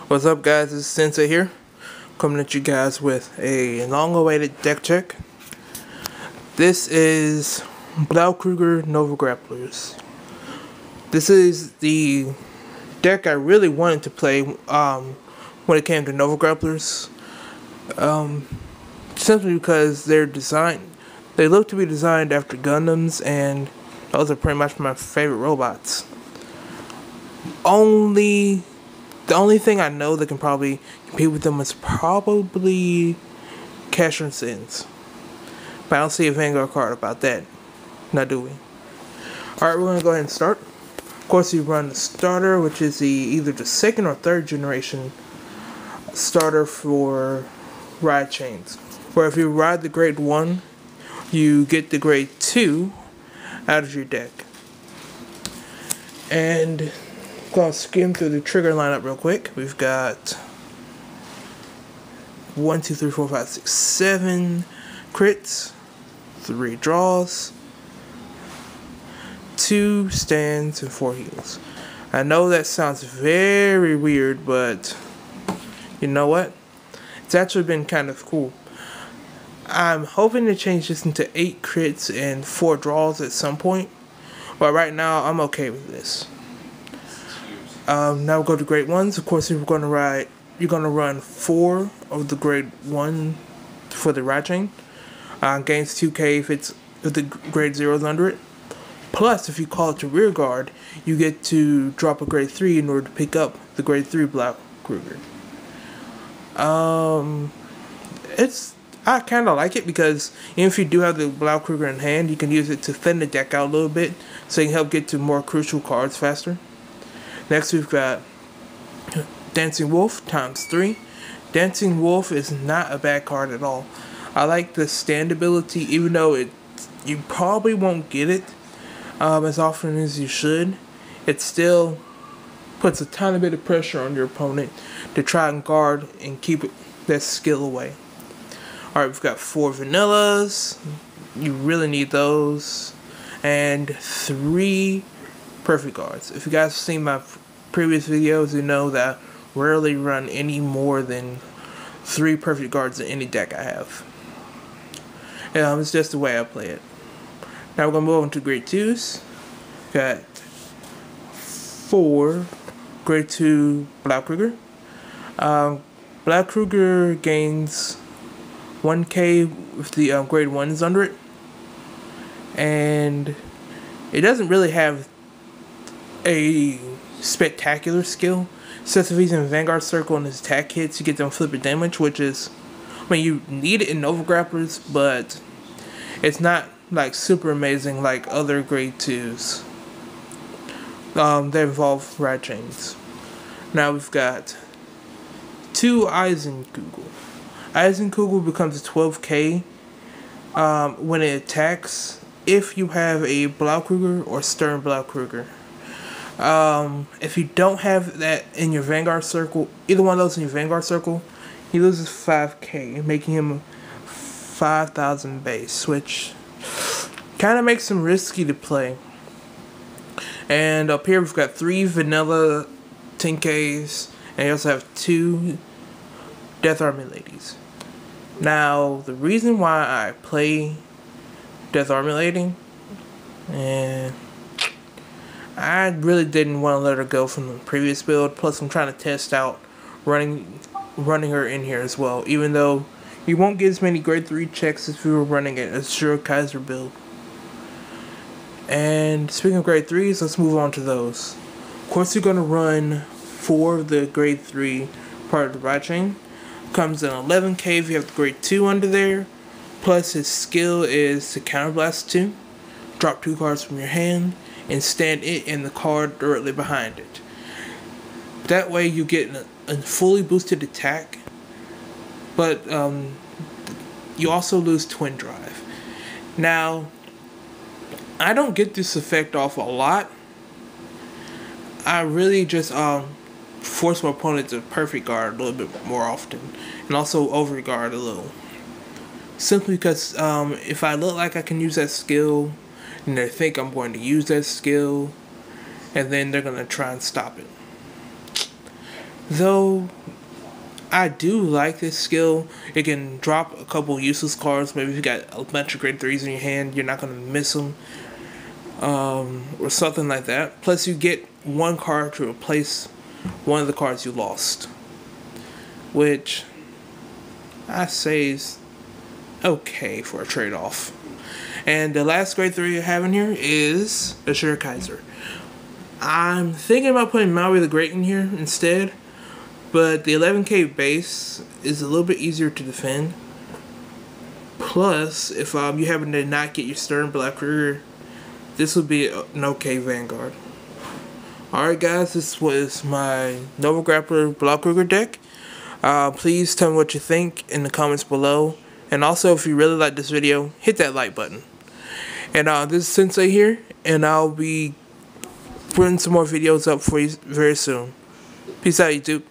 What's up, guys? It's Sensei here, coming at you guys with a long-awaited deck check. This is Blaukluger Nova Grapplers. This is the deck I really wanted to play when it came to Nova Grapplers. Simply because they look to be designed after Gundams, and those are pretty much my favorite robots. The only thing I know that can probably compete with them is probably Cash and Sins. But I don't see a Vanguard card about that. Not do we? Alright, we're going to go ahead and start. Of course, you run the starter, which is either the second or third generation starter for ride chains. Where if you ride the grade 1, you get the grade 2 out of your deck. And I'm going to skim through the trigger lineup real quick. We've got 1, 2, 3, 4, 5, 6, 7 crits, 3 draws, 2 stands, and 4 heals. I know that sounds very weird, but you know what? It's actually been kind of cool. I'm hoping to change this into 8 crits and 4 draws at some point, but right now I'm okay with this. Now we'll go to grade 1s. Of course, you're going to run 4 of the grade 1 for the ride chain. Gains 2k if the grade 0 is under it. Plus, if you call it to rear guard, you get to drop a grade 3 in order to pick up the grade 3 Blaukluger. I kind of like it because even if you do have the Blaukluger in hand, you can use it to thin the deck out a little bit, so you can help get to more crucial cards faster. Next, we've got Dancing Wolf ×3. Dancing Wolf is not a bad card at all. I like the stand ability, even though you probably won't get it as often as you should. It still puts a tiny bit of pressure on your opponent to try and guard and keep that skill away. Alright, we've got 4 vanillas. You really need those. And 3 perfect guards. If you guys have seen my previous videos, you know that I rarely run any more than 3 perfect guards in any deck I have. It's just the way I play it. Now we're going to move on to grade 2s. Got 4 grade 2 Blaukluger. Blaukluger gains 1k if the grade 1 is under it. And it doesn't really have a spectacular skill. Since if he's in Vanguard circle and his attack hits, you get them flipper damage, which is, I mean, you need it in Nova Grapplers, but it's not like super amazing like other grade 2s that involve ride chains. Now we've got 2 Eisenkugel. Eisenkugel becomes a 12k when it attacks if you have a Blaukluger or Stern Blaukluger. If you don't have that in your Vanguard circle, either one of those in your Vanguard circle, he loses 5k, making him 5,000 base, which kind of makes him risky to play. And up here we've got 3 vanilla 10ks, and you also have 2 Death Army ladies. Now, the reason why I play Death Army lady, and I really didn't want to let her go from the previous build. Plus, I'm trying to test out running her in here as well. Even though you won't get as many grade 3 checks if you were running an Azure Kaiser build. And speaking of grade 3s, let's move on to those. Of course, you're going to run 4 of the grade 3 part of the ride chain. Comes in 11k if you have the grade 2 under there. Plus, his skill is to counterblast 2. Drop 2 cards from your hand and stand it and the card directly behind it. That way you get a fully boosted attack, but you also lose Twin Drive. Now, I don't get this effect off a lot. I really just force my opponent to perfect guard a little bit more often, and also over guard a little. Simply because if I look like I can use that skill, and they think I'm going to use that skill, and then they're going to try and stop it. Though I do like this skill. It can drop a couple useless cards. Maybe if you got a bunch of grade 3s in your hand, you're not going to miss them. Or something like that. Plus you get one card to replace one of the cards you lost. Which I say is okay for a trade-off. And the last grade 3 I have in here is Assure Kaiser. I'm thinking about putting Maui the Great in here instead. But the 11k base is a little bit easier to defend. Plus, if you happen to not get your Stern Blaukluger, this would be an okay Vanguard. Alright guys, this was my Nova Grappler Blaukluger deck. Please tell me what you think in the comments below. And also, if you really like this video, hit that like button. And this is Sensei here, and I'll be putting some more videos up for you very soon. Peace out, YouTube.